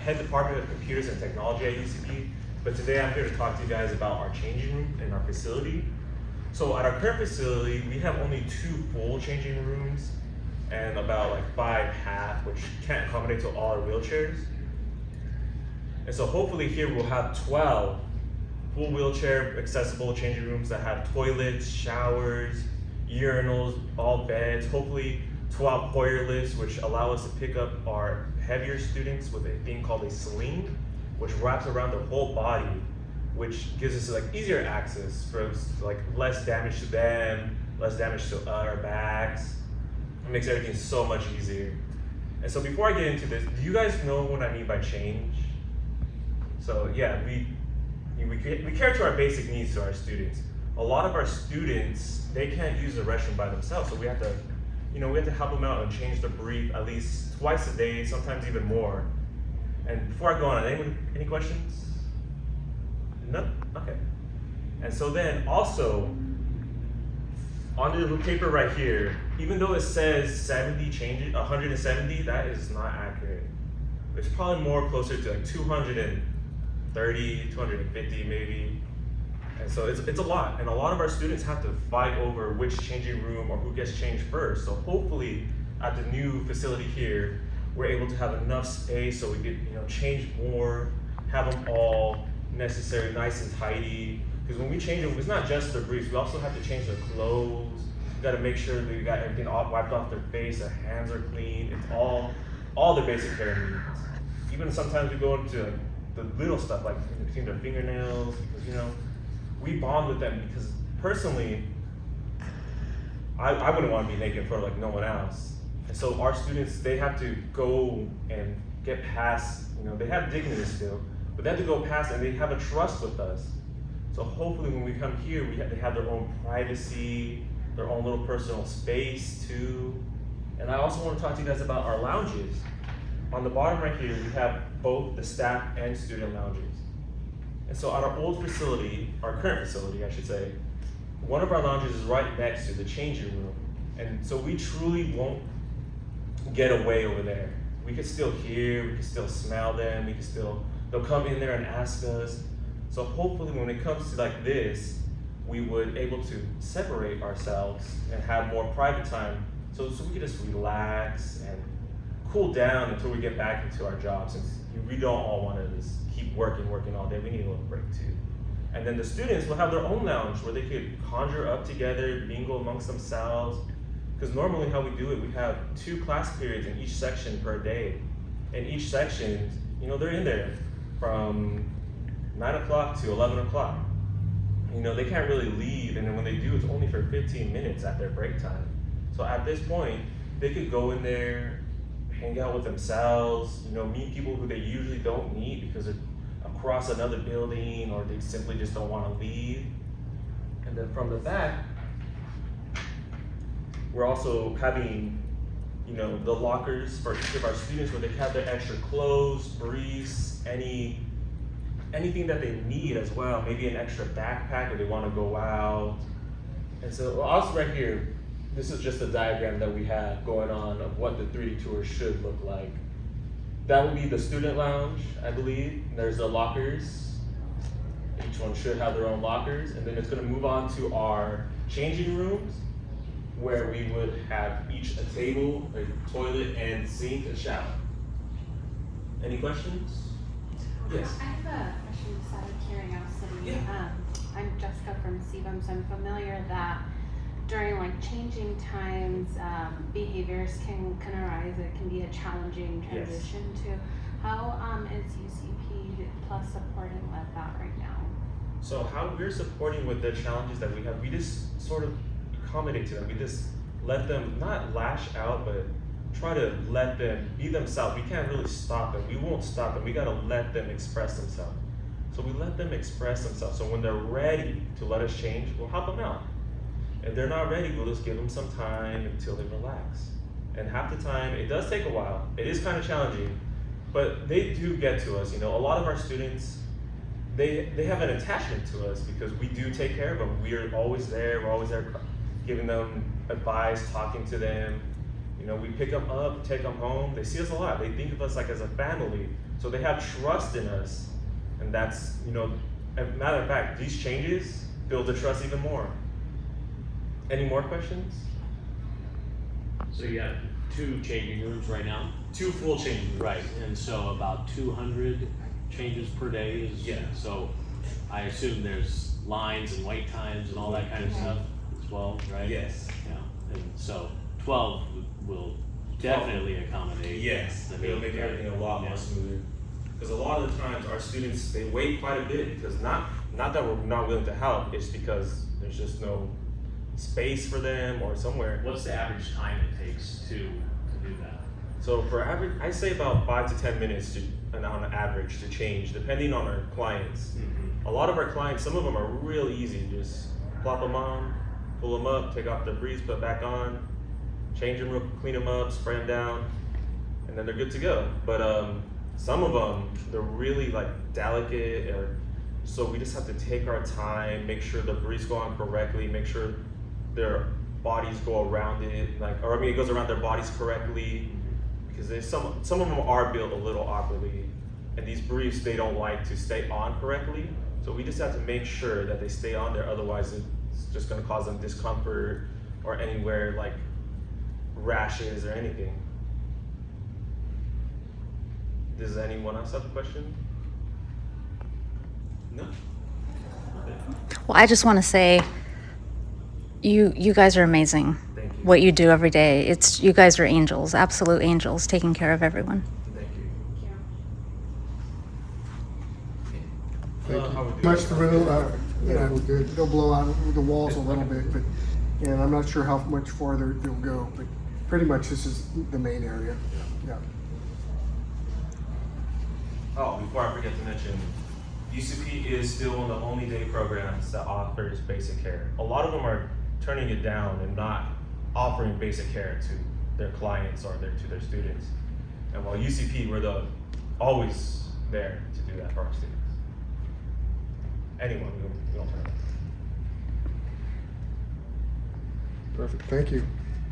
head department of computers and technology at UCP, but today I'm here to talk to you guys about our changing room in our facility. So at our current facility, we have only 2 full changing rooms and about like 5 half, which can't accommodate to all our wheelchairs. And so hopefully here we'll have 12 full wheelchair accessible changing rooms that have toilets, showers, urinals, all beds, hopefully 12 Hoyer lifts, which allow us to pick up our heavier students with a thing called a sling, which wraps around their whole body, which gives us like easier access for like less damage to them, less damage to our backs. It makes everything so much easier. And so before I get into this, do you guys know what I mean by change? So yeah, we care to our basic needs to our students. A lot of our students, they can't use the restroom by themselves, so we have to help them out and change the brief at least twice a day, sometimes even more. And before I go on, any questions? No? Okay. And so then also, on the little paper right here, even though it says 70 changes, 170, that is not accurate. It's probably more closer to like 230, 250 maybe. And so it's a lot, and a lot of our students have to fight over which changing room or who gets changed first. So hopefully at the new facility here, we're able to have enough space so we could change more, have them all necessary, nice and tidy. Because when we change them, it's not just their briefs, we also have to change their clothes. We gotta make sure that we got everything wiped off their face, their hands are clean. It's all the basic care needs. Even sometimes we go into the little stuff like in between their fingernails, because we bond with them, because personally, I wouldn't want to be naked in front of like no one else. And so our students, they have to go and get past, they have dignity still, but they have to go past and they have a trust with us. So hopefully when we come here, they have their own privacy, their own little personal space too. And I also want to talk to you guys about our lounges. On the bottom right here, we have both the staff and student lounges. And so at our old facility, our current facility, I should say, one of our lounges is right next to the changing room. And so we truly won't get away over there. We could still hear, we could still smell them, they'll come in there and ask us. So hopefully when it comes to like this, we would able to separate ourselves and have more private time so we could just relax and cool down until we get back into our jobs, since we don't all want to just keep working all day. We need a little break too. And then the students will have their own lounge where they could conjure up together, mingle amongst themselves. Because normally how we do it, we have 2 class periods in each section per day. And each section, they're in there from 9 o'clock to 11 o'clock. They can't really leave, and then when they do, it's only for 15 minutes at their break time. So at this point, they could go in there, hang out with themselves, meet people who they usually don't meet because they're across another building or they simply just don't want to leave. And then from the back, we're also having, the lockers for each of our students where they have their extra clothes, briefs, anything that they need as well. Maybe an extra backpack if they want to go out. And so also right here, this is just a diagram that we have going on of what the 3D tour should look like. That would be the student lounge, I believe. There's the lockers. Each one should have their own lockers. And then it's going to move on to our changing rooms, where we would have each a table, a toilet, and sink, and shower. Any questions? Yes. I have a question just out of curiosity. Yeah. I'm Jessica from CVM, so I'm familiar that during like changing times, behaviors can arise. It can be a challenging transition to. How is UCP Plus supporting with that right now? So how we're supporting with the challenges that we have, we just sort of accommodate to them. We just let them not lash out, but try to let them be themselves. We can't really stop them. We won't stop them. We gotta let them express themselves. So we let them express themselves. So when they're ready to let us change, we'll help them out. If they're not ready, we'll just give them some time until they relax. And half the time, it does take a while. It is kind of challenging, but they do get to us. A lot of our students, they have an attachment to us because we do take care of them. We are always there. We're always there giving them advice, talking to them. You know, we pick them up, take them home. They see us a lot. They think of us like as a family. So they have trust in us. And that's, you know, as a matter of fact, these changes build the trust even more. Any more questions? So you have 2 changing rooms right now? 2 full changing rooms. Right, and so about 200 changes per day is? Yeah. So I assume there's lines and wait times and all that kind of stuff as well, right? Yes. Yeah, and so 12 will definitely accommodate. Yes, it'll make everything a lot more smoother. Because a lot of the times our students, they wait quite a bit because not that we're not willing to help, it's because there's just no space for them or somewhere. What's the average time it takes to do that? So for average, I say about 5 to 10 minutes on average to change, depending on our clients. Mm-hmm. A lot of our clients, some of them are real easy. Just plop them on, pull them up, take off their briefs, put back on, change them real quick, clean them up, spray them down, and then they're good to go. But some of them, they're really like delicate, so we just have to take our time, make sure the briefs go on correctly, make sure their bodies go around it, it goes around their bodies correctly, because there's some of them are built a little awkwardly, and these briefs, they don't like to stay on correctly, so we just have to make sure that they stay on there, otherwise it's just going to cause them discomfort or anywhere like rashes or anything. Does anyone else have a question? No? Okay. Well, I just want to say, you guys are amazing. Thank you. What you do every day, you guys are angels, absolute angels, taking care of everyone. Thank you. Thank How you. we doing? Much the room, we're good. They'll blow out the walls a little bit, but, and I'm not sure how much farther they'll go, but pretty much this is the main area. Yeah. Oh, before I forget to mention, UCP is still one of the only day programs that offers basic care. A lot of them are turning it down and not offering basic care to their clients or to their students. And while UCP, we're always there to do that for our students. Anyone, we don't turn it down. Perfect. Thank you.